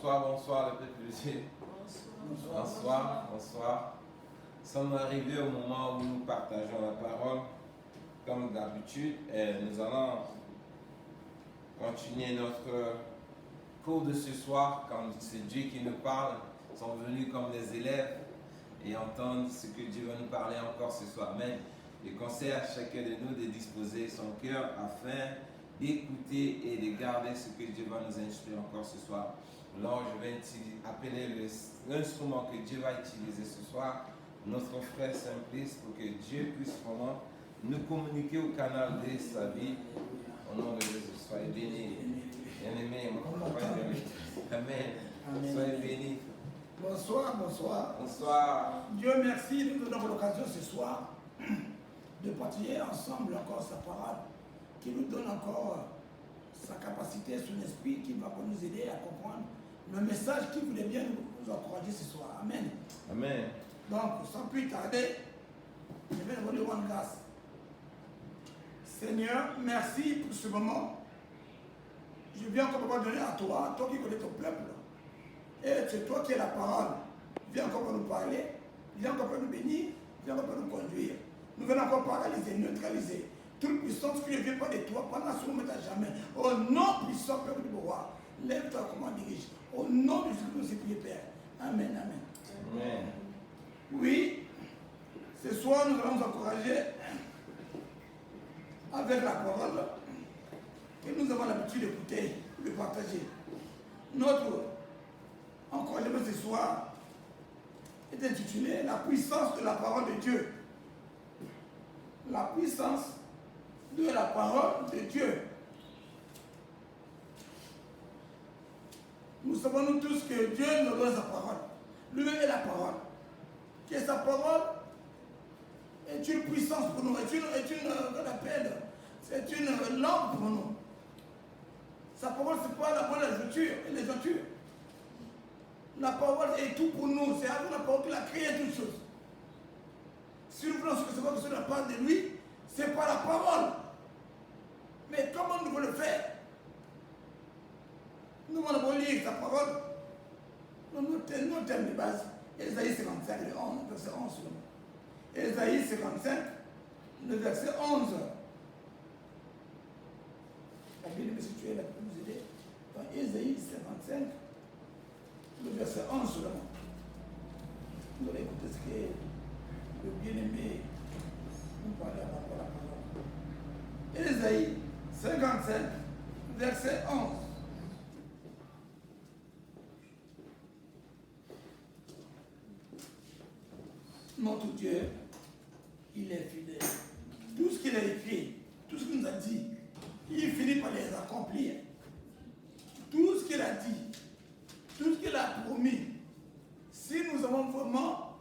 Bonsoir, bonsoir, le peuple de Dieu. Bonsoir. Nous sommes arrivés au moment où nous partageons la parole. Comme d'habitude, nous allons continuer notre cours de ce soir. Comme c'est Dieu qui nous parle, nous sommes venus comme des élèves et entendre ce que Dieu va nous parler encore ce soir. Mais je conseille à chacun de nous de disposer son cœur afin d'écouter et de garder ce que Dieu va nous instruire encore ce soir. Alors, je vais appeler l'instrument que Dieu va utiliser ce soir, notre frère Simplice, pour que Dieu puisse vraiment nous communiquer au canal de sa vie. Au nom de Jésus, soyez bénis. Bien-aimés, Amen. Soyez bénis. Bonsoir. Dieu merci de nous donner l'occasion ce soir de partager ensemble encore sa parole, qui nous donne encore sa capacité, son esprit, qui va nous aider à comprendre le message qui voulait bien nous encourager ce soir. Amen. Donc, sans plus tarder, je vais vous rendre grâce. Seigneur, merci pour ce moment. Je viens encore donner à toi, toi qui connais ton peuple. Et c'est toi qui es la parole. Viens encore pour nous parler, viens encore pour nous bénir, viens encore pour nous conduire. Nous venons encore paralyser, neutraliser toute puissance qui ne vient pas de toi pendant ce moment à jamais. Au nom puissant, peuple du roi, lève-toi comme on dirige. Au nom de Jésus, nous prions, Père. Amen. Oui, ce soir, nous allons nous encourager avec la parole que nous avons l'habitude d'écouter, de partager. Notre encouragement ce soir est intitulé La puissance de la parole de Dieu. La puissance de la parole de Dieu. Nous savons nous tous que Dieu nous donne sa parole. Lui-même est la parole. Que sa parole est une puissance pour nous, c'est une lampe pour nous. Sa parole, c'est pas la bonne ajoutures et les jointures. La parole est tout pour nous. C'est avec la parole qu'il a créé toutes choses. Si nous voulons recevoir quelque chose de la part de lui, c'est pas la parole. Mais comment nous voulons le faire? Nous allons lire sa parole. Nous thèmes de base. Ésaïe 55, le 11, verset 11. Ésaïe 55, le verset 11. La Bible est située là pour nous aider. Dans Ésaïe 55, le verset 11 seulement. Nous allons écouter ce que le bien-aimé nous parle à la parole. Ésaïe 55, verset 11. Notre Dieu, il est fidèle. Tout ce qu'il a écrit, tout ce qu'il nous a dit, il finit par les accomplir. Tout ce qu'il a dit, tout ce qu'il a promis, si nous avons vraiment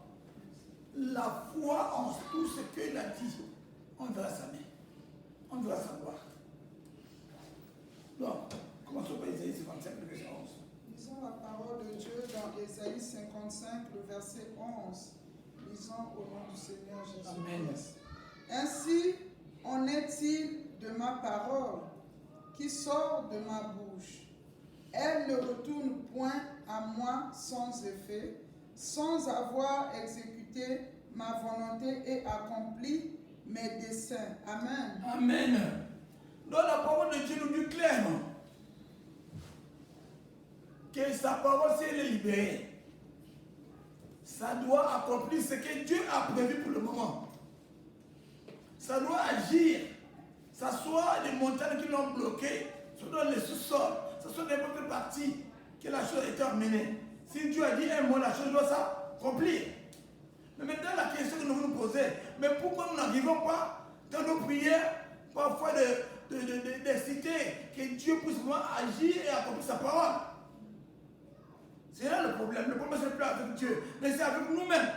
la foi en tout ce qu'il a dit, on verra sa main, on verra sa gloire. Donc, commençons par Ésaïe 55, le verset 11. Lisons la parole de Dieu dans Ésaïe 55, le verset 11. Lisons au nom du Seigneur Jésus. Amen. Ainsi en est-il de ma parole qui sort de ma bouche. Elle ne retourne point à moi sans effet, sans avoir exécuté ma volonté et accompli mes desseins. Amen. Donc la parole de Dieu nous dit clairement que sa parole, si elle est libérée, ça doit accomplir ce que Dieu a prévu pour le moment. Ça doit agir. Ça soit des montagnes qui l'ont bloqué, soit dans les sous-sols, ça soit n'importe quelle partie que la chose est terminée. Si Dieu a dit un mot, la chose doit s'accomplir. Mais maintenant, la question que nous voulons nous poser, mais pourquoi nous n'arrivons pas dans nos prières, parfois de citer que Dieu puisse vraiment agir et accomplir sa parole? C'est là le problème. Le problème, ce n'est plus avec Dieu, mais c'est avec nous-mêmes.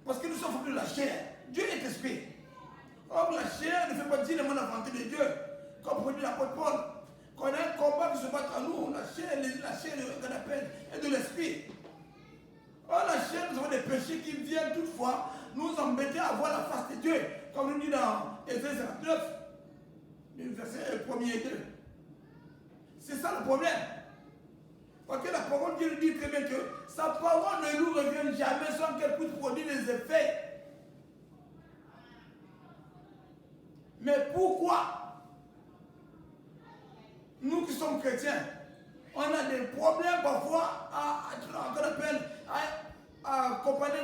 Parce que nous sommes de la chair. Dieu est esprit. Or, la chair ne fait pas dire le mot de la volonté de Dieu. Comme pour dire l'apôtre Paul, qu'on a un combat qui se bat en nous, la chair qu'on appelle, est de l'esprit. Or, la chair, nous avons des péchés qui viennent toutefois nous embêter à voir la face de Dieu. Comme nous dit dans Ésaïe 59, le verset 1er et 2. C'est ça le problème. Dieu nous dit très bien que sa parole ne nous revient jamais sans qu'elle puisse produire des effets. Mais pourquoi nous qui sommes chrétiens, on a des problèmes parfois à accompagner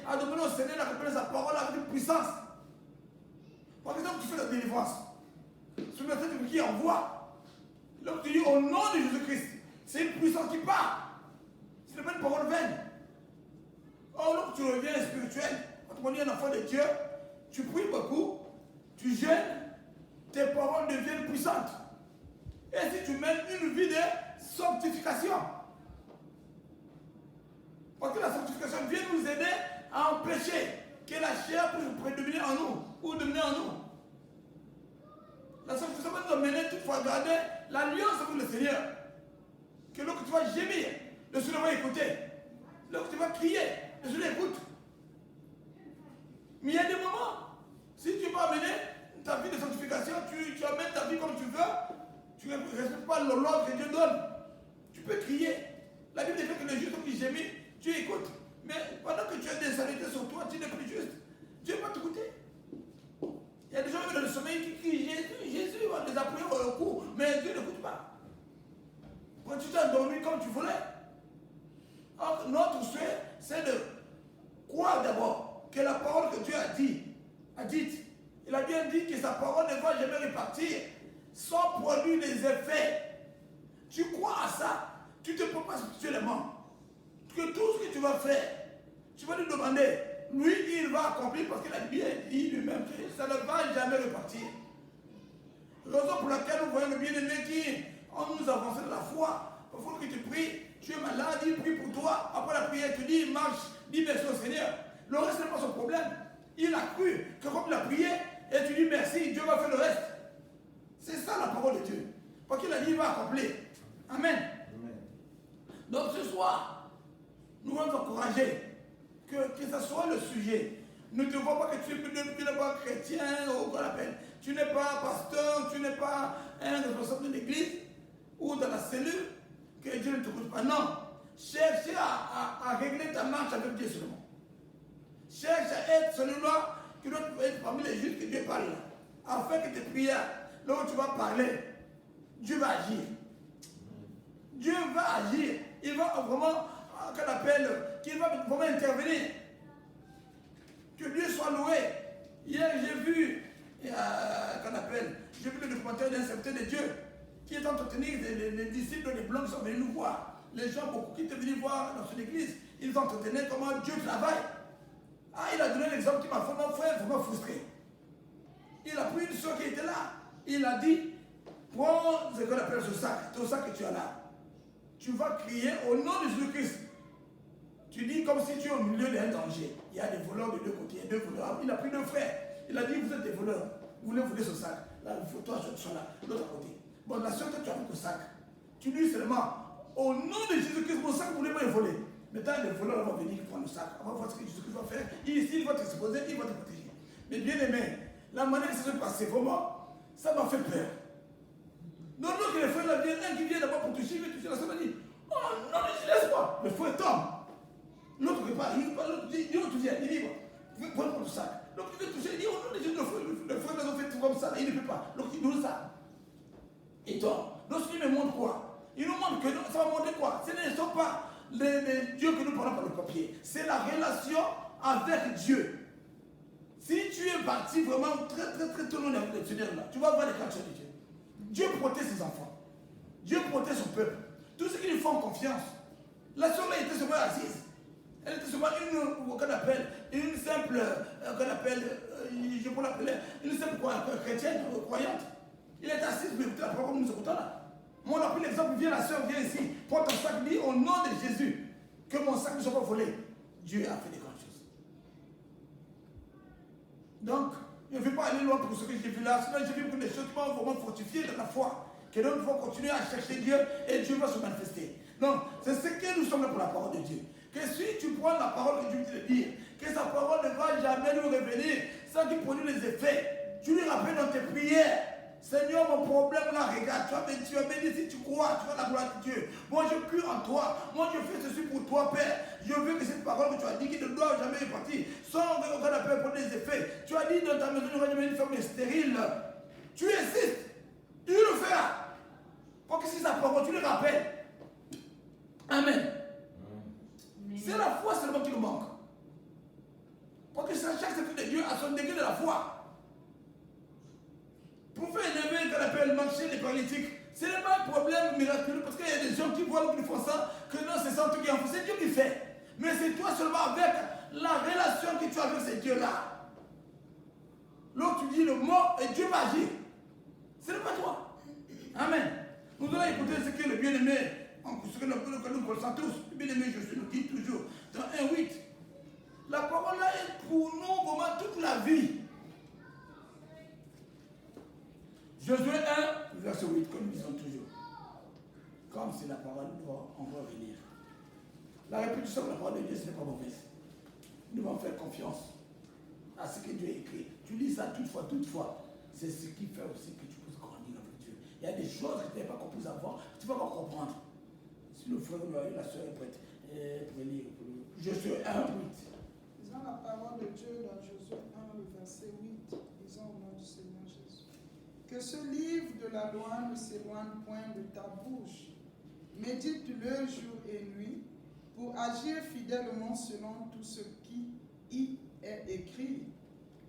à demander au Seigneur d'accompagner sa parole avec une puissance. Par exemple, tu fais la délivrance. C'est le message qui envoie. Donc tu dis au nom de Jésus-Christ. C'est une puissance qui part. Ce n'est pas une parole vaine. Or, lorsque tu reviens spirituel, quand on est un enfant de Dieu, tu pries beaucoup, tu jeûnes, tes paroles deviennent puissantes. Et si tu mènes une vie de sanctification, parce que la sanctification vient nous aider à empêcher que la chair puisse prédominer en nous ou dominer en nous. La sanctification va nous amener toutefois à garder l'alliance avec le Seigneur. Que lorsque tu vas gémir, le Seigneur va écouter. Lorsque tu vas crier, le Seigneur écoute. Mais il y a des moments, si tu vas amener ta vie de sanctification, tu amènes ta vie comme tu veux, tu ne respectes pas l'ordre que Dieu donne. Tu peux crier. La Bible dit que le juste qui gémit, tu écoutes. Mais pendant que tu as des saletés sur toi, tu n'es plus juste. Dieu va t'écouter. Il y a des gens dans le sommeil qui crient Jésus, Jésus, on les appuie au cou, mais Dieu n'écoute pas. Quand tu t'es endormi comme tu voulais. Alors, notre souhait, c'est de croire d'abord que la parole que Dieu a dite, il a bien dit que sa parole ne va jamais repartir sans produire des effets. Tu crois à ça, tu te prépares spirituellement. Que tout ce que tu vas faire, tu vas lui demander, lui, il va accomplir parce qu'il a bien dit lui-même que ça ne va jamais repartir. Raison pour laquelle nous voyons le bien-aimé qui, en nous avançant de la foi, il faut que tu pries, tu es malade, il prie pour toi, après la prière, tu dis, marche, dis merci au Seigneur. Le reste n'est pas son problème. Il a cru que comme il a prié, et tu dis merci, Dieu va faire le reste. C'est ça la parole de Dieu. Parce qu'il a dit, il va accomplir. Amen. Amen. Donc ce soir, nous allons encourager que ce soit le sujet. Ne te vois pas que tu n'es pas chrétien, ou qu'on appelle. Tu n'es pas pasteur, tu n'es pas un responsable de l'église, ou dans la cellule, que Dieu ne te coûte pas. Non. Cherche à régler ta marche avec Dieu seulement. Cherche à être celui-là qui doit être parmi les justes que Dieu parle. Afin que tes prières, là où tu vas parler, Dieu va agir. Dieu va agir. Il va vraiment, qu'on appelle, qu'il va vraiment intervenir. Que Dieu soit loué. Hier, j'ai vu, j'ai vu le documentaire d'un serviteur de Dieu qui est entretenu, les disciples des Blancs sont venus nous voir. Les gens, beaucoup qui étaient venus voir dans son église, ils entretenaient comment Dieu travaille. Ah, il a donné l'exemple qui m'a vraiment frustré. Il a pris une soeur qui était là. Il a dit, prends ce qu'on appelle ce sac, ton sac que tu as là. Tu vas crier au nom de Jésus-Christ. Tu dis comme si tu es au milieu d'un danger. Il y a des voleurs de deux côtés, il y a deux voleurs. Il a pris deux frères. Il a dit, vous êtes des voleurs. Vous voulez voler ce sac. Là, il faut toi, tu sois là, de l'autre côté. Bon, la soeur que tu as pris le sac, tu dis seulement, au nom de Jésus-Christ, mon sac, vous voulez pas le voler. Maintenant, les voleurs vont venir prendre le sac. On va voir ce que Jésus-Christ va faire. Ici, il va t'exposer, il va te protéger. Mais bien aimé, la manière que ça s'est passé, vraiment, ça m'a fait peur. Non, non, que les frères là viennent, un qui vient d'abord pour toucher, il veut toucher, la soeur m'a dit, oh non, mais laisse-moi. Le frère tombe. L'autre ne veut pas, l'autre dit, tu viens, il dit, prends ton sac. L'autre il veut toucher, il dit, oh non, le frère là, ont fait tout comme ça, il ne peut pas. L'autre il nous ça. Et toi, l'autre il me montre quoi? Il nous montre que ça va montrer quoi? Ce ne sont pas les dieux que nous parlons par le papier. C'est la relation avec Dieu. Si tu es parti vraiment très tôt avec le Seigneur là, tu vas voir les créatures de Dieu. Dieu protège ses enfants. Dieu protège son peuple. Tous ceux qui lui font confiance. La soeur là était seulement assise. Elle était seulement une simple, je peux l'appeler, une simple chrétienne, croyante. Il est assis pour écouter la parole comme nous écoutons là. Moi, on a pris l'exemple, viens la soeur, viens ici, prends ton sac, dis au nom de Jésus, que mon sac ne soit pas volé. Dieu a fait des grandes choses. Donc, je ne vais pas aller loin pour ce que j'ai vu là, sinon j'ai vu beaucoup de choses qui vont vraiment fortifier dans la foi. Que donc, il faut continuer à chercher Dieu et Dieu va se manifester. Donc, c'est ce que nous sommes là pour la parole de Dieu. Que si tu prends la parole que Dieu te dit, que sa parole ne va jamais nous revenir sans qu'il produise les effets. Tu lui rappelles dans tes prières. Seigneur, mon problème là, regarde, tu as béni, si tu crois, tu as la gloire de Dieu. Moi, je prie en toi. Moi, je fais ceci pour toi, Père. Je veux que cette parole que tu as dit, qui ne doit jamais repartir, sans qu'on appelle pour des effets. Tu as dit dans ta maison, il n'y aura jamais une femme stérile. Tu insistes. Tu le feras. Pour que si ça parole, tu le rappelles. Amen. C'est la foi seulement qui nous manque. Parce que chaque secret de Dieu a son degré de la foi. Pour faire un événement qu'on appelle marcher les paralytiques, ce n'est pas un problème miraculeux parce qu'il y a des gens qui voient qu'ils font ça, que non, c'est ça qui en fait. C'est Dieu qui fait. Mais c'est toi seulement avec la relation que tu as avec ce Dieu-là. L'autre, tu dis le mot et Dieu va agir. Ce n'est pas toi. Amen. Nous allons écouter ce que le bien-aimé, ce que nous connaissons tous, le bien-aimé Jésus nous dit toujours dans 1:8. La parole là est pour nous vraiment toute la vie. Josué 1, verset 8, comme nous disons toujours. Comme c'est la parole, on va relire. La répétition de la parole de Dieu, ce n'est pas mauvaise. Nous devons faire confiance à ce que Dieu a écrit. Tu lis ça toutefois. C'est ce qui fait aussi que tu puisses grandir avec Dieu. Il y a des choses que tu n'avais pas compris avant, que tu vas pas comprendre. Si le frère et la soeur est prête, pour lire. Josué 1, 8. Lisons la parole de Dieu dans Josué 1, le verset 8. Lisons au nom du Seigneur Jésus. Que ce livre de la loi ne s'éloigne point de ta bouche. Médite-le jour et nuit pour agir fidèlement selon tout ce qui y est écrit.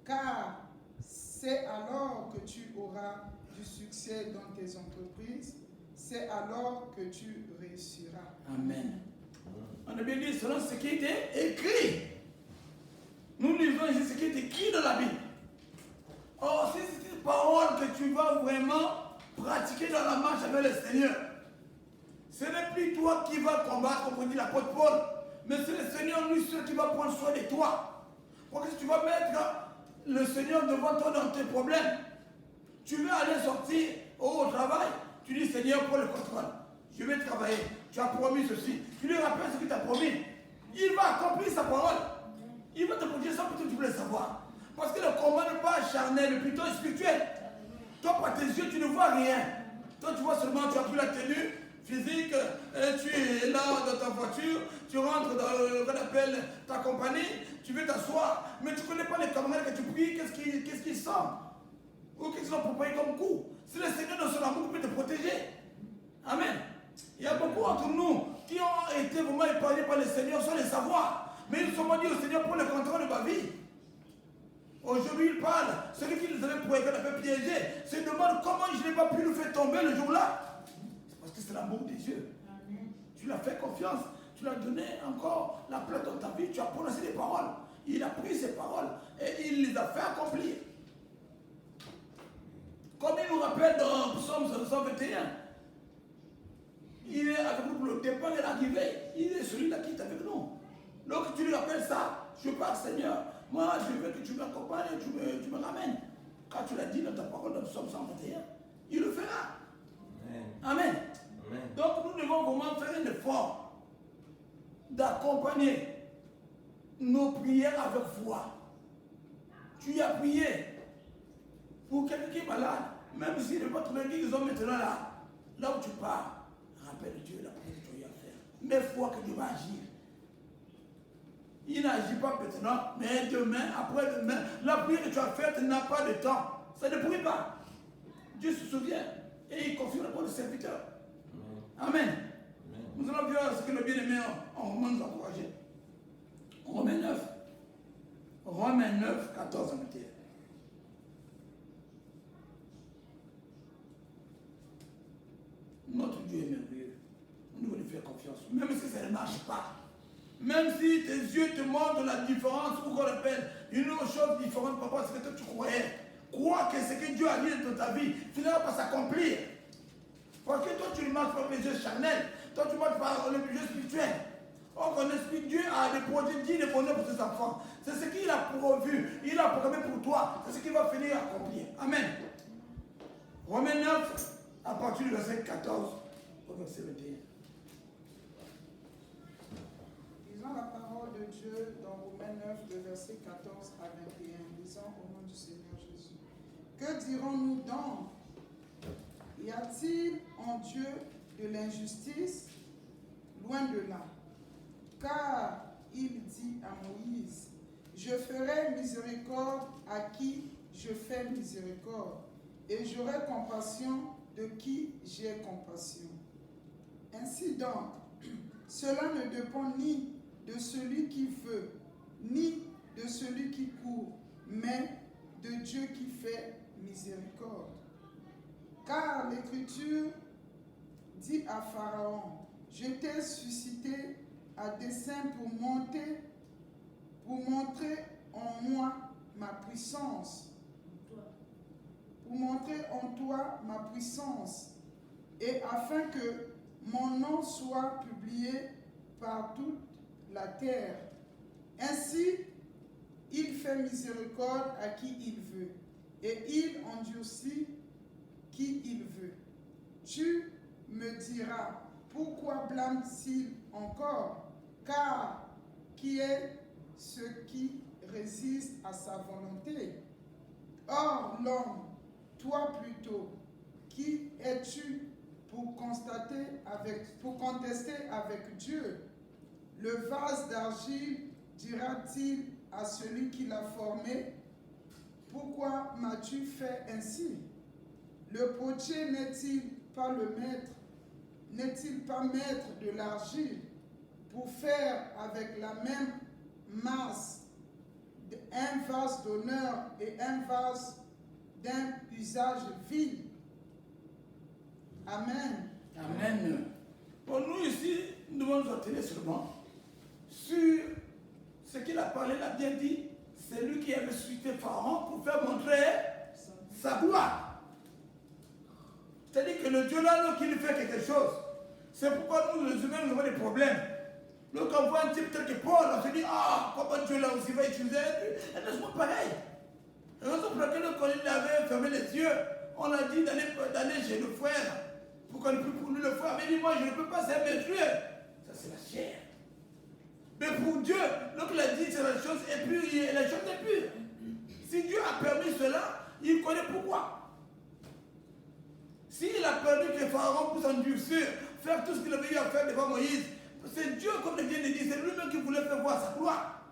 Car c'est alors que tu auras du succès dans tes entreprises. C'est alors que tu réussiras. Amen. On a bien dit selon ce qui était écrit. Nous lisons ici ce qui est écrit dans la Bible. Or, si c'est une parole que tu vas vraiment pratiquer dans la marche avec le Seigneur, ce n'est plus toi qui vas combattre, comme dit l'apôtre Paul, mais c'est le Seigneur lui seul qui va prendre soin de toi. Parce que si tu vas mettre le Seigneur devant toi dans tes problèmes, tu veux aller sortir au travail, tu dis Seigneur, prends le contrôle. Je vais travailler. Tu as promis ceci. Tu lui rappelles ce que tu as promis. Il va accomplir sa parole. Il va te protéger sans que tu voulais savoir. Parce que le combat n'est pas charnel, mais plutôt spirituel. Toi, par tes yeux, tu ne vois rien. Toi, tu vois seulement, tu as pris la tenue physique, tu es là dans ta voiture, tu rentres dans ce qu'on appelle ta compagnie, tu veux t'asseoir, mais tu ne connais pas les camarades que tu pries, qu'est-ce qu'ils sentent ou qu'est-ce qu'ils ont préparé comme coup. C'est le Seigneur dans son amour qui peut te protéger. Amen. Il y a beaucoup entre nous qui ont été vraiment épargnés par le Seigneur sans le savoir. Mais ils se sont dit au Seigneur pour le contrôle de ma vie. Aujourd'hui, il parle. Celui qui nous avait pour qu'on avait piégé se demande comment je n'ai pas pu nous faire tomber le jour-là. C'est parce que c'est l'amour des yeux. Amen. Tu lui as fait confiance. Tu lui as donné encore la place dans ta vie. Tu as prononcé des paroles. Il a pris ces paroles et il les a fait accomplir. Comme il nous rappelle dans Psaume 121. Il est avec nous pour le départ et l'arrivée. Il est celui-là qui est avec nous. Donc tu lui rappelles ça. Je parle, Seigneur. Moi, je veux que tu m'accompagnes et tu me ramènes. Quand tu l'as dit dans ta parole dans Psaume 121, il le fera. Amen. Amen. Donc nous devons vraiment faire un effort d'accompagner nos prières avec foi. Tu as prié pour quelqu'un qui est malade, même s'il n'est pas trouvé qu'ils ont maintenant là où tu pars. Rappelle Dieu la prière que tu as à faire. Mais foi que Dieu va agir. Il n'agit pas maintenant, mais demain, après-demain, la prière que tu as faite n'a pas de temps. Ça ne pourrit pas. Dieu se souvient et il confie la parole du serviteur. Amen. Amen. Nous allons voir ce que le bien-aimé en Romains nous encourager. Romains 9, 14 à 21. Notre Dieu est merveilleux. Nous devons lui faire confiance. Même si ça ne marche pas. Même si tes yeux te montrent la différence, ou qu'on appelle une autre chose différente par rapport à ce que toi tu croyais. Crois que ce que Dieu a dit dans ta vie finira par s'accomplir. Parce que toi tu ne marches pas par les yeux charnels. Toi tu marches par les yeux spirituels. Or qu'on explique, Dieu a des projets dignes de bonheur pour ses enfants. C'est ce qu'il a pourvu. Il a programmé pour toi. C'est ce qu'il va finir à accomplir. Amen. Romains 9, à partir du verset 14 au verset 21. Lisons la parole de Dieu dans Romains 9, de verset 14 à 21. Lisons au nom du Seigneur Jésus. Que dirons-nous donc? Y a-t-il en Dieu de l'injustice? Loin de là. Car il dit à Moïse, je ferai miséricorde à qui je fais miséricorde, et j'aurai compassion de qui j'ai compassion. Ainsi donc, cela ne dépend ni de celui qui veut, ni de celui qui court, mais de Dieu qui fait miséricorde. Car l'Écriture dit à Pharaon, je t'ai suscité à dessein pour montrer en moi ma puissance, pour montrer en toi ma puissance, et afin que mon nom soit publié par toute la terre. Ainsi, il fait miséricorde à qui il veut, et il endurcit qui il veut. Tu me diras, pourquoi blâme-t-il encore? Car qui est ce qui résiste à sa volonté? Or, l'homme, toi plutôt, qui es-tu pour contester avec Dieu? Le vase d'argile dira-t-il à celui qui l'a formé, pourquoi m'as-tu fait ainsi? Le potier n'est-il pas le maître? N'est-il pas maître de l'argile pour faire avec la même masse un vase d'honneur et un vase d'un usage vil? Amen. Amen. Pour nous ici, nous devons nous atteler seulement sur ce qu'il a parlé, il a bien dit, c'est lui qui avait suscité Pharaon pour faire montrer sa gloire. C'est-à-dire que le Dieu là, lorsqu'il fait quelque chose, c'est pourquoi nous, les humains, nous avons des problèmes. Lorsqu'on voit un type tel que Paul, on se dit, ah, comment Dieu là aussi va utiliser un instrument pareil. La raison pour laquelle quand il avait fermé les yeux, on a dit d'aller chez le frère pour qu'on ne puisse pour lui le frère. Mais dit, moi je ne peux pas, c'est un maître. Ça c'est la chair. Mais pour Dieu, lorsqu'il a dit c'est la chose est pure, la chose est pure. Si Dieu a permis cela, il connaît pourquoi. S'il a permis que Pharaon puisse endurcir, faire tout ce qu'il avait eu à faire devant Moïse, c'est Dieu, comme le vient de dire, c'est lui-même qui voulait faire voir sa gloire.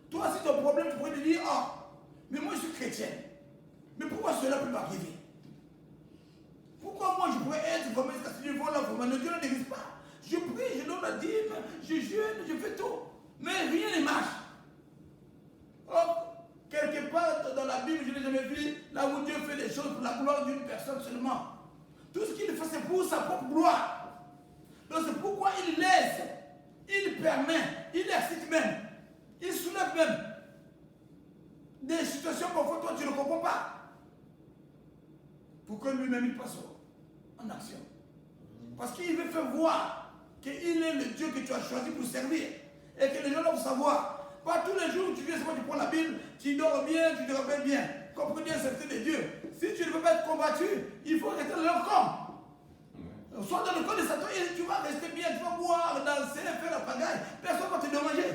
Toi, si ton problème, tu pourrais te dire, ah, mais moi je suis chrétien. Mais pourquoi cela peut m'arriver? Pourquoi moi je pourrais être formé jusqu'à ce niveau-là? Le Dieu n'existe pas. Je prie, je donne la dîme, je jeûne, je fais tout. Mais rien ne marche. Or, quelque part dans la Bible, je n'ai jamais vu là où Dieu fait des choses pour la gloire d'une personne seulement. Tout ce qu'il fait, c'est pour sa propre gloire. Donc c'est pourquoi il laisse, il permet, il excite même, il soulève même des situations parfois toi tu ne comprends pas. Pour que lui-même il passe en action. Parce qu'il veut faire voir qu'il est le Dieu que tu as choisi pour servir. Et que les gens doivent savoir. Pas tous les jours où tu viens, tu prends la Bible, tu dors bien, tu te rappelles bien. Comprenez bien cette de Dieu. Si tu ne veux pas être combattu, il faut rester dans leur camp. Soit dans le camp de Satan, et tu vas rester bien, tu vas boire, danser, faire la pagaille. Personne ne va te déranger.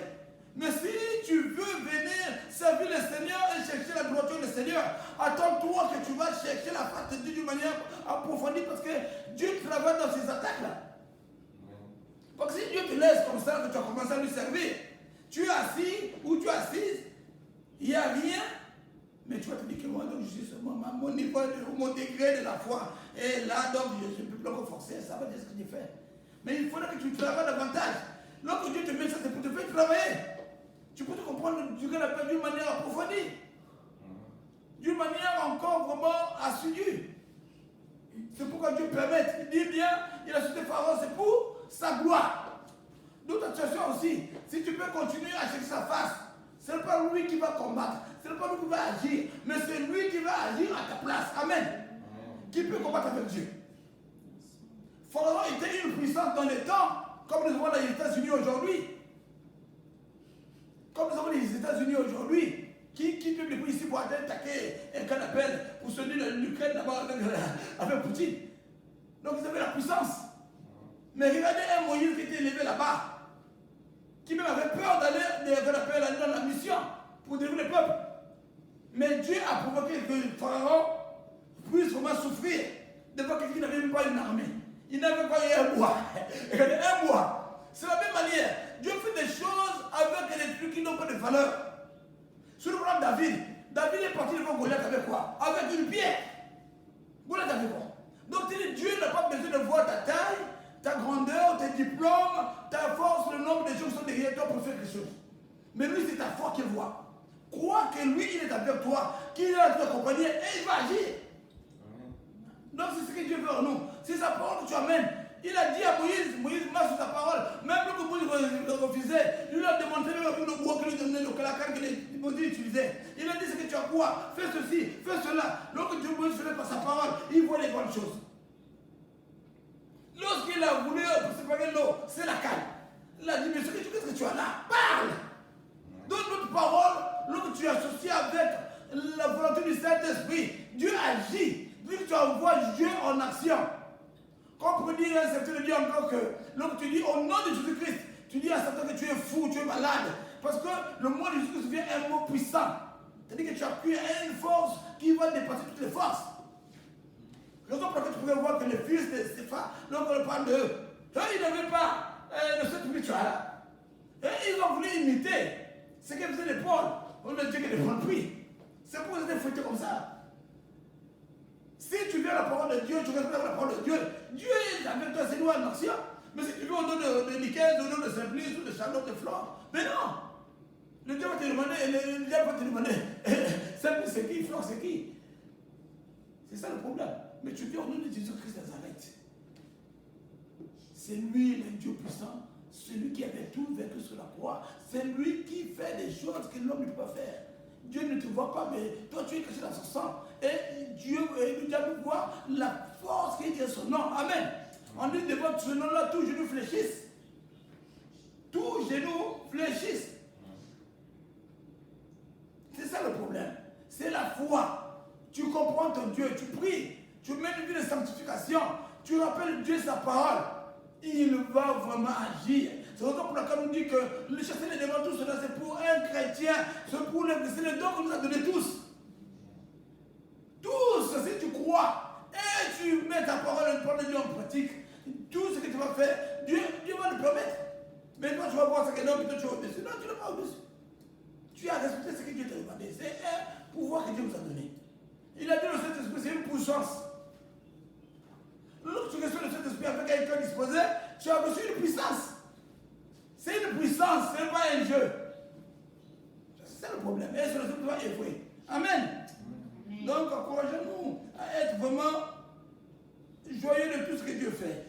Mais si tu veux venir servir le Seigneur et chercher la gloire du Seigneur, attends-toi que tu vas chercher la face de Dieu d'une manière approfondie parce que Dieu travaille dans ses attaques-là. Parce que si Dieu te laisse comme ça, que tu as commencé à lui servir, tu es assis ou tu es assise, il n'y a rien, mais tu vas te dire que moi, donc, je suis seulement mon niveau, mon degré de la foi. Et là, donc, je ne peux plus forcer, ça va dire ce que j'ai fait. Mais il faudrait que tu travailles davantage. Lorsque Dieu te met ça, c'est pour te faire travailler. Tu peux te comprendre d'une manière approfondie. D'une manière encore vraiment assidue. C'est pourquoi Dieu permet. Il dit bien, il a cité Pharaon, c'est pour sa gloire. D'autres situations aussi, si tu peux continuer à chercher sa face, ce n'est pas lui qui va combattre, ce n'est pas lui qui va agir, mais c'est lui qui va agir à ta place. Amen. Qui peut combattre avec Dieu? Pharaon était une puissance dans les temps, comme nous avons les États-Unis aujourd'hui. Comme nous avons les États-Unis aujourd'hui, qui peut venir ici pour attaquer un cas d'appel pour se dire l'Ukraine d'abord avec Poutine. Donc ils avaient la puissance. Mais regardez un Moïse qui était élevé là-bas, qui même avait peur d'aller dans la mission pour délivrer le peuple. Mais Dieu a provoqué que Pharaon puisse vraiment souffrir devant quelqu'un qui n'avait même pas une armée. Il n'avait pas eu un bois. Un bois. C'est la même manière. Dieu fait des choses avec des trucs qui n'ont pas de valeur. Sur le plan de David, David est parti devant Goliath avec quoi? Avec une pierre. Goliath avec quoi? Donc Dieu n'a pas besoin de voir ta taille, ta grandeur, tes diplômes, ta force, le nombre de gens qui sont derrière toi pour faire quelque chose. Mais lui, c'est ta foi qu'il voit. Crois que lui, il est avec toi, qu'il est là pour t'accompagner et il va agir. Donc c'est ce que Dieu veut en nous. C'est sa parole que tu amènes. Il a dit à Moïse marche sur sa parole. Même le Moïse refusait, il lui a demandé le bois qu'il lui donnait, le calacar qu'il Moïse utilisait. Il a dit ce que tu as quoi? Fais ceci, fais cela. Lorsque Dieu Moïse faisait par sa parole, il voit les grandes choses. Lorsqu'il a voulu séparer l'eau, c'est la canne. Il a dit, mais qu'est-ce que tu as là? Parle! Donne notre parole, lorsque tu es associé avec la volonté du Saint-Esprit, Dieu agit. Vu que tu envoies Dieu en action. Quand pour dire un certain dit encore que, lorsque tu dis au nom de Jésus-Christ, tu dis à certains que tu es fou, tu es malade. Parce que le mot de Jésus-Christ devient un mot puissant. C'est-à-dire que tu appuies à une force qui va dépasser toutes les forces. Raison pour laquelle tu pouvais voir que les fils de Stéphane, lorsqu'on parle d'eux, ils n'avaient pas le Saint-Esprit là. Et ils ont voulu imiter ce que faisait les Paul. On a dit que les Paul prient. C'est pour qu'ils étaient fouettés comme ça. Si tu viens à la parole de Dieu, tu respectes la parole de Dieu, Dieu est avec toi, c'est nous en action. Mais si tu veux au nom de Nicaise, au nom de Saint-Bliss, ou de Charlotte, de Flore, mais non. Le Dieu va te demander, le diable va te demander, Saint-Bliss c'est qui, Flore c'est qui? C'est ça le problème. Mais tu dis au nom de Jésus-Christ de Nazareth. C'est lui le Dieu puissant, celui qui avait tout vécu sur la croix. C'est lui qui fait des choses que l'homme ne peut pas faire. Dieu ne te voit pas, mais toi tu es caché dans son sang. Et Dieu, le diable voit la force qui est dans son nom. Amen. On dit devant ce nom-là, tous genoux fléchissent. Tous genoux fléchissent. C'est ça le problème. C'est la foi. Tu comprends ton Dieu, tu pries, tu mets une vie de sanctification, tu rappelles Dieu sa parole. Il va vraiment agir. C'est pour laquelle on dit que le chasser les démons, tout cela, c'est pour un chrétien, c'est le don qu'on nous a donné tous. Tous, si tu crois et tu mets ta parole et parole de Dieu en pratique, tout ce que tu vas faire, Dieu va le promettre. Mais toi, tu vas voir ce que non, mais toi, tu es au-dessus. Non, tu n'es pas au-dessus. Tu as respecté ce que Dieu t'a demandé. C'est un pouvoir que Dieu nous a donné. Il a dit le Saint-Esprit, c'est une puissance. Lorsque tu reçois le Saint-Esprit avec un cœur disposé, tu as reçu une puissance. C'est une puissance, ce n'est pas un jeu. C'est ça le problème. Et sur le Saint-Esprit va évoluer. Amen. Donc, encourageons-nous à être vraiment joyeux de tout ce que Dieu fait.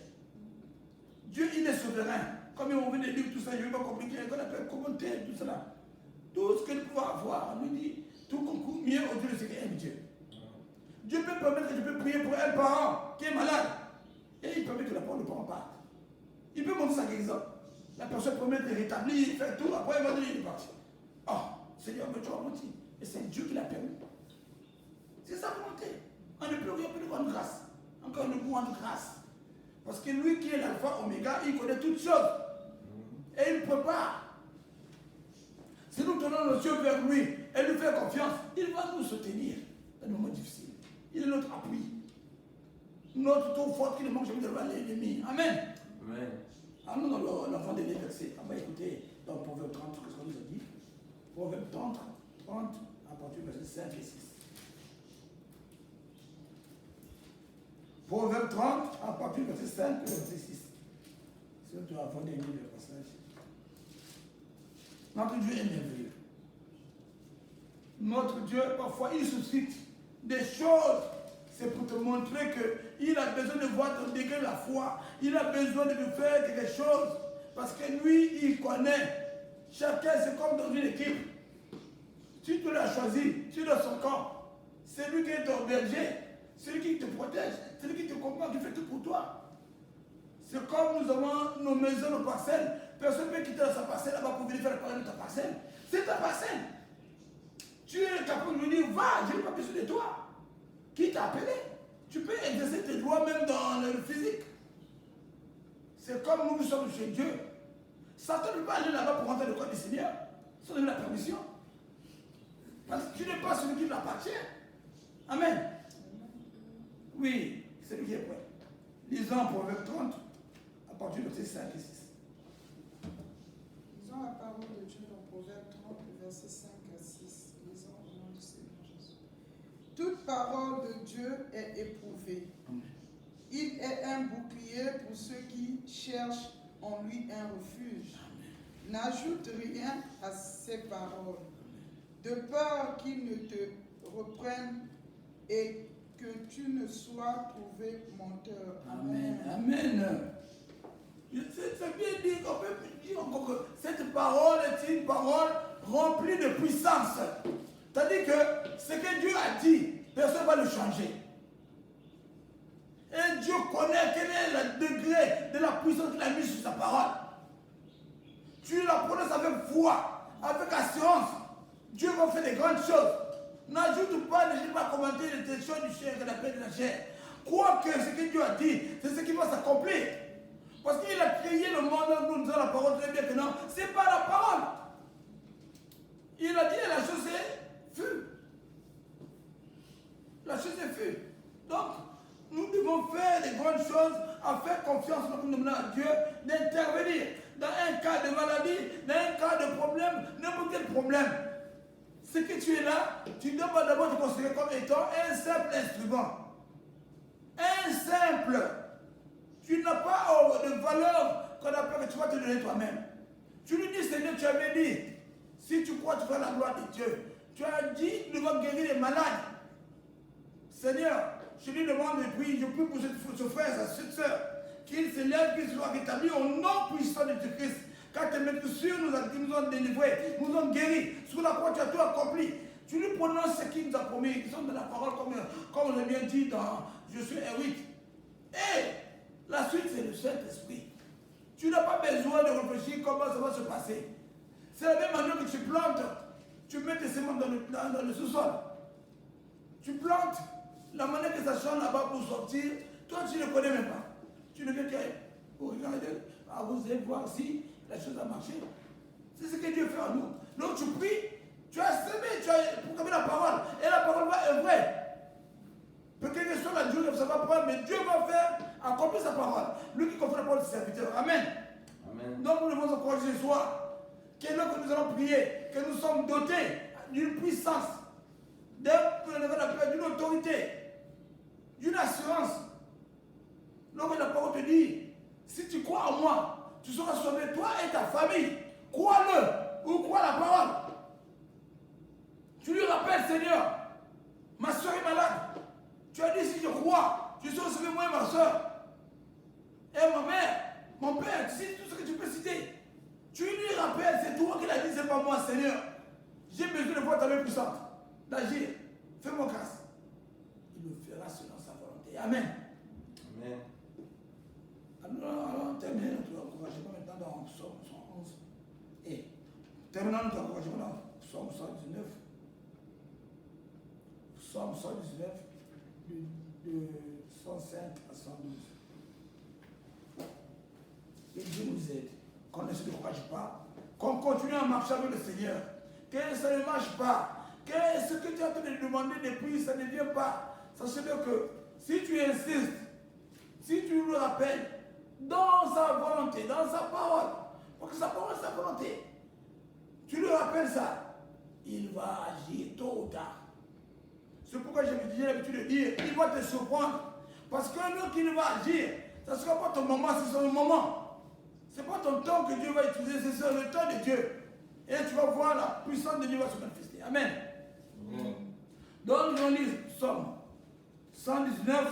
Dieu, il est souverain. Comme on vient de dire tout ça, je ne vais pas compliquer, qu'on appelle commentaire, tout cela. Tout ce que nous pouvons avoir, on nous dit, tout concourt mieux au-dessus de ce qu'aime Dieu. Dieu peut permettre que je peux prier pour un parent qui est malade. Et il permet que la parole ne parle pas. Il peut montrer sa guérison. La personne promet de rétablir, faire tout, après il va dire il est parti. Oh, Seigneur, mais tu as menti. Et c'est Dieu qui l'a permis. C'est sa volonté. On ne peut rien plus de grande grâce. Encore une grande grâce. Parce que lui qui est l'alpha oméga, il connaît toutes choses. Et il prépare. Si nous tournons nos yeux vers lui et lui faire confiance, il va nous soutenir dans les moments difficiles. Il est notre appui. Notre tour fort qui ne manque jamais de l'ennemi. Amen. Amen. Allons dans l'enfant des versets. On va écouter dans Proverbe 30 ce qu'on nous a dit. Proverbe 30 à partir du verset 5 et 6. Proverbe 30 à partir du verset 5 et verset 6. C'est tu as fondé le passage. Notre Dieu est merveilleux. Notre Dieu, parfois, il suscite des choses. C'est pour te montrer qu'il a besoin de voir ton degré de la foi. Il a besoin de te faire quelque chose. Parce que lui, il connaît. Chacun, c'est comme dans une équipe. Si tu l'as choisi, tu es dans son camp. C'est lui qui est ton berger. C'est lui qui te protège. C'est lui qui te comprend, qui fait tout pour toi. C'est comme nous avons nos maisons, nos parcelles. Personne ne peut quitter sa parcelle là-bas pour venir faire le travail de ta parcelle. C'est ta parcelle. Tu es capable de lui dire, va, je n'ai pas besoin de toi. Qui t'a appelé? Tu peux exercer tes droits même dans le physique. C'est comme nous sommes chez Dieu. Satan ne peut pas aller là-bas pour rentrer le corps du Seigneur sans donner la permission. Parce que tu n'es pas celui qui l'appartient. Amen. Oui, Celui qui est prêt. Lisons Proverbe 30, à partir de versets 5 et 6. Lisons la parole de Dieu dans Proverbe 30, versets 5 à 6. Lisons au nom du Seigneur Jésus. Toute parole de Dieu est éprouvée. Il est un bouclier pour ceux qui cherchent en lui un refuge. N'ajoute rien à ses paroles, de peur qu'il ne te reprenne et que tu ne sois trouvé menteur. Amen. Amen. C'est bien dit, on peut dire encore que cette parole est une parole remplie de puissance. C'est-à-dire que ce que Dieu a dit, personne ne va le changer. Et Dieu connaît quel est le degré de la puissance qu'il a mis sur sa parole. Tu la prononces avec foi, avec assurance. Dieu va faire des grandes choses. N'ajoute pas, ne pas commenter les choses du chair que la paix de la chair. Crois que ce que Dieu a dit, c'est ce qui va s'accomplir. Parce qu'il a créé le monde, nous disons la parole très bien que non, c'est pas la parole. Il a dit la chose est fut. La chose est fut. Donc, nous devons faire des grandes choses, à faire confiance, nous demandons à Dieu d'intervenir dans un cas de maladie, dans un cas de problème, n'importe quel problème. Ce que tu es là, tu dois d'abord te considérer comme étant un simple instrument. Un simple. Tu n'as pas de valeur qu'on appelle que tu vas te donner toi-même. Tu lui dis, Seigneur, tu avais dit, si tu crois, tu feras la gloire de Dieu. Tu as dit, nous allons guérir les malades. Seigneur, je lui demande et puis je prie pour ce frère, cette soeur, qu'il s'élève, qu'il soit rétabli au nom puissant de Jésus-Christ. Car tes maîtres nous ont délivrés, nous ont guéris. Sur la croix, tu as tout accompli. Tu lui prononces ce qu'il nous a promis. Ils sont de la parole, comme on l'a bien dit dans Josué 8. Et la suite, c'est le Saint-Esprit. Tu n'as pas besoin de réfléchir comment ça va se passer. C'est la même manière que tu plantes. Tu mets tes semences dans le sous-sol. Tu plantes. La manière que ça change là-bas pour sortir, toi, tu ne connais même pas. Tu ne veux qu'à regarder, vous allez voir si la chose a marché. C'est ce que Dieu fait en nous. Donc tu pries, tu as semé, tu as proclamé la parole, et la parole va œuvrer. Peut-être que sur la durée, ça va prendre, mais Dieu va faire accomplir sa parole. Lui qui confie la parole de ses serviteurs. Amen. Amen. Donc nous devons encourager ce soir, que là que nous allons prier, que nous sommes dotés d'une puissance, d'une autorité, d'une assurance. Donc la parole te dit, si tu crois en moi, tu seras sauvé, toi et ta famille. Crois-le ou crois la parole. Tu lui rappelles, Seigneur, ma soeur est malade. Tu as dit, si je crois, je serai sauvé, moi et ma soeur. Et ma mère, mon père, tu sais tout ce que tu peux citer. Tu lui rappelles, c'est toi qui l'as dit, c'est pas moi, Seigneur. J'ai besoin de voir ta main puissante, d'agir. Fais-moi grâce. Il le fera selon sa volonté. Amen. Amen. Alors, terminons notre encouragement maintenant dans Psaume 111. Et terminons notre encouragement dans Psaume 119. Psaume 119, de 105 à 112. Et Dieu nous aide. Qu'on ne se décourage pas. Qu'on continue à marcher avec le Seigneur. Que ça ne marche pas. Que ce que tu as en train de demander depuis, ça ne vient pas. Sachez-le que si tu insistes, si tu le rappelles, dans sa volonté, dans sa parole, parce que sa parole, c'est sa volonté, tu lui rappelles ça, il va agir tôt ou tard. C'est pourquoi j'ai l'habitude de dire, il va te surprendre. Parce que nous qui va agir, ça ne sera pas ton moment, c'est son moment. Ce n'est pas ton temps que Dieu va utiliser, c'est le temps de Dieu. Et tu vas voir la puissance de Dieu va se manifester. Amen. Amen. Donc, on lit Psaume 119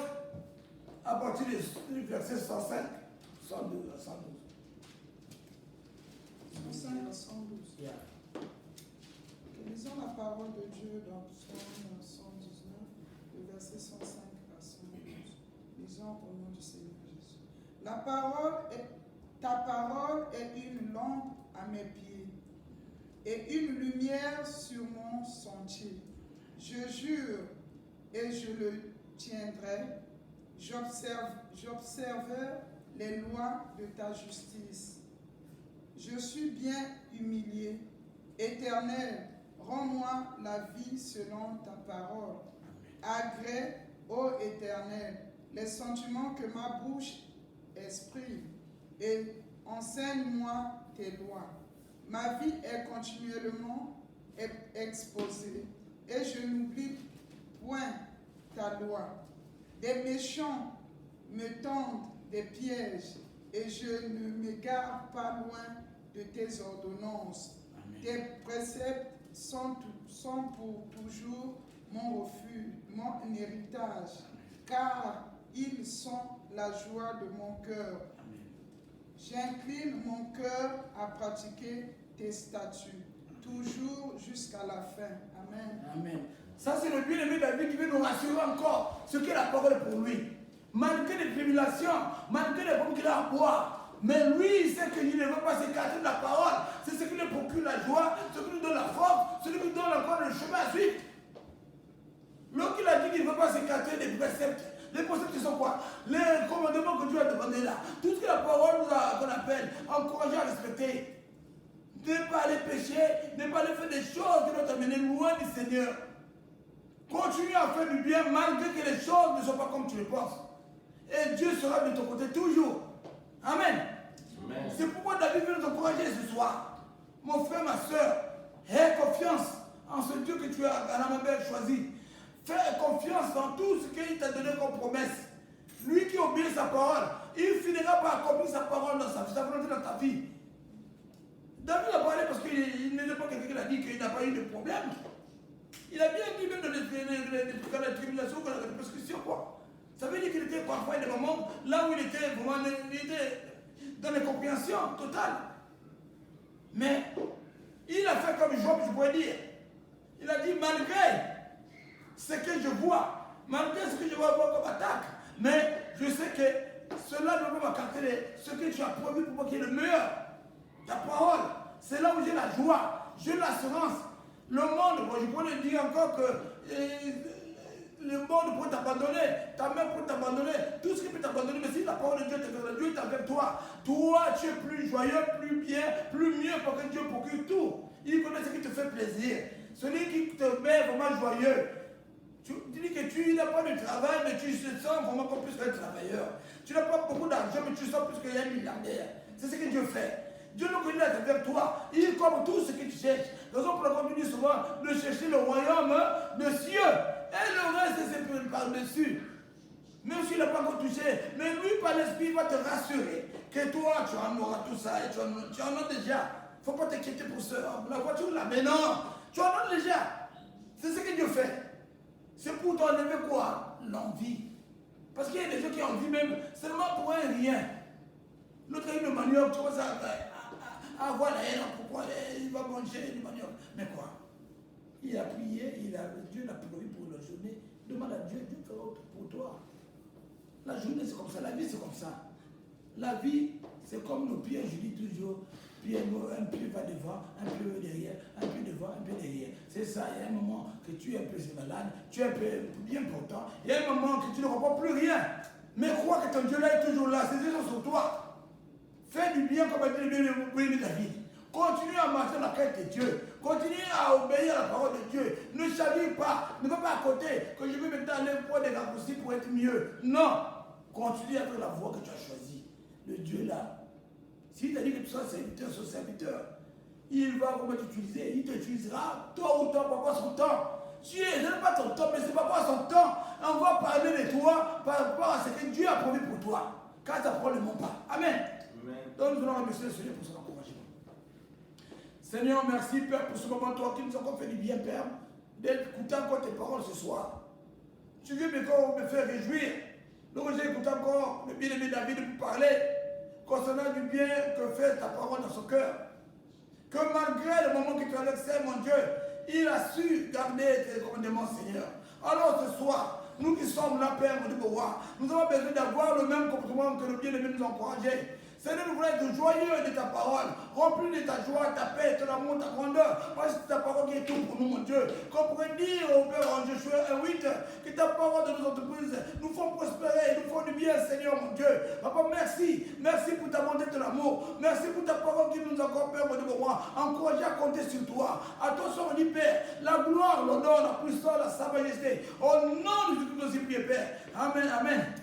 à partir du verset 105, 112 à 112. 105 à 112. Yeah. Lisons la parole de Dieu dans Psaume 119, le verset 105 à 112. Lisons au nom du Seigneur Jésus. Ta parole est une lampe à mes pieds et une lumière sur mon sentier. Je jure et je le tiendrai. J'observerai les lois de ta justice. Je suis bien humilié. Éternel, rends-moi la vie selon ta parole. Agrée, ô Éternel, les sentiments que ma bouche exprime et enseigne-moi tes lois. Ma vie est continuellement exposée et je n'oublie point ta loi. Des méchants me tendent des pièges et je ne m'égare pas loin de tes ordonnances. Amen. Tes préceptes sont pour toujours mon refuge, mon héritage, car ils sont la joie de mon cœur. Amen. J'incline mon cœur à pratiquer tes statuts, toujours jusqu'à la fin. Amen. Amen. Ça, c'est le bien-aimé David qui veut nous rassurer encore ce qu'est la parole pour lui. Malgré les tribulations, malgré les pommes qu'il a à boire, mais lui, il sait qu'il ne veut pas s'écarter de la parole. C'est ce qui lui procure la joie, ce qui lui donne la force, ce qui lui donne encore le chemin à suivre. Lorsqu'il a dit qu'il ne veut pas s'écarter des préceptes, les préceptes sont quoi? Les commandements que Dieu a demandé là. Tout ce que la parole nous a, qu'on appelle, encourager à respecter. Ne pas aller pécher, ne pas aller faire des choses qui vont t'amener loin du Seigneur. Continue à faire du bien malgré que les choses ne soient pas comme tu le penses. Et Dieu sera de ton côté toujours. Amen. Amen. C'est pourquoi David veut nous encourager ce soir. Mon frère, ma soeur, aie confiance en ce Dieu que tu as, Anamabel, choisi. Fais confiance dans tout ce qu'il t'a donné comme promesse. Lui qui obéit sa parole, il finira par accomplir sa parole dans sa vie, sa volonté dans ta vie. David a parlé parce qu'il n'est pas quelqu'un qui a dit qu'il n'a pas eu de problème. Il a bien dit même dans les tribulations, dans les persécutions, quoi. Ça veut dire qu'il était parfois des moments là où il était vraiment dans l'incompréhension totale. Mais il a fait comme Job, je pourrais dire. Il a dit, malgré ce que je vois, malgré ce que je vois comme attaque, mais je sais que cela ne peut pas m'accorder ce que tu as promis pour moi qui est le meilleur. Ta parole, c'est là où j'ai la joie, j'ai l'assurance. Le monde, bon, je pourrais le dire encore que le monde pourrait t'abandonner, ta mère pourrait t'abandonner, tout ce qui peut t'abandonner, mais si la parole de Dieu est avec toi, toi tu es plus joyeux, plus bien, plus mieux parce que Dieu procure tout. Il connaît ce qui te fait plaisir. Celui qui te met vraiment joyeux. Tu dis que tu n'as pas de travail, mais tu te sens vraiment comme plus qu'un travailleur. Tu n'as pas beaucoup d'argent, mais tu sens plus qu'un milliardaire. C'est ce que Dieu fait. Dieu nous connaît avec toi. Il comme tout ce que tu cherches. Raison pour laquelle on dit souvent de chercher le royaume des cieux. Et le reste, c'est par-dessus. Même s'il n'a pas encore touché, mais lui, par l'esprit, il va te rassurer que toi, tu en auras tout ça et tu en as déjà. Il ne faut pas t'inquiéter pour ça. La voiture là, mais non, tu en as déjà. C'est ce que Dieu fait. C'est pour t'enlever quoi? L'envie. Parce qu'il y a des gens qui ont envie même seulement pour un rien. L'autre a une manioc, tu vois ça, avoir la haine, pourquoi il va manger du manioc. Mais quoi? Il a prié, Dieu l'a prié pour la journée. Demande à Dieu, Dieu fera autre pour toi. La journée c'est comme ça, la vie c'est comme ça. La vie c'est comme nos pieds, je dis toujours, un pied va devant, un pied derrière, un pied devant, un pied derrière. C'est ça, il y a un moment que tu es un peu malade, tu es un peu bien portant, il y a un moment que tu ne comprends plus rien. Mais crois que ton Dieu là est toujours là, ses yeux sont sur toi. Fais du bien comme a dit le David. Continue à marcher dans la quête de Dieu. Continue à obéir à la parole de Dieu. Ne chavire pas. Ne va pas à côté que je vais maintenant aller pour des raccourcis pour être mieux. Non. Continue à faire la voie que tu as choisie. Le Dieu là. S'il t'a dit que tu sois serviteur, son serviteur, il va vraiment t'utiliser. Il t'utilisera tôt ou tard, pas son temps. Tu n'aimes pas ton temps, mais c'est pas son temps. On va parler de toi par rapport à ce que Dieu a promis pour toi. Car ta parole ne ment pas. Amen. Donc nous allons remercier le Seigneur pour son encouragement. Seigneur, merci Père pour ce moment, toi qui nous as encore fait du bien, Père, d'écouter encore tes paroles ce soir. Tu veux encore me faire réjouir. Donc j'ai écouté encore le bien-aimé David pour parler concernant du bien que fait ta parole dans son cœur. Que malgré le moment qu'il traversait, mon Dieu, il a su garder tes commandements, Seigneur. Alors ce soir, nous qui sommes là, Père, mon Dieu, nous avons besoin d'avoir le même comportement que le bien-aimé nous a encouragé. Seigneur, nous voulons être joyeux de ta parole, remplis de ta joie, ta paix, ton amour, ta grandeur, parce que c'est ta parole qui est tout pour nous, mon Dieu. Qu'on pourrait dire au Père en Josué 1:8 que ta parole de nos entreprises nous font prospérer, nous font du bien, Seigneur, mon Dieu. Papa, merci. Merci pour ta bonté, ton amour. Merci pour ta parole qui nous accorde, Père, mon Dieu, encouragé à compter sur toi. À toi, on dit, Père, la gloire, l'honneur, la puissance, la sa majesté. Au nom de Jésus, nous aussi prions, Père. Amen, amen.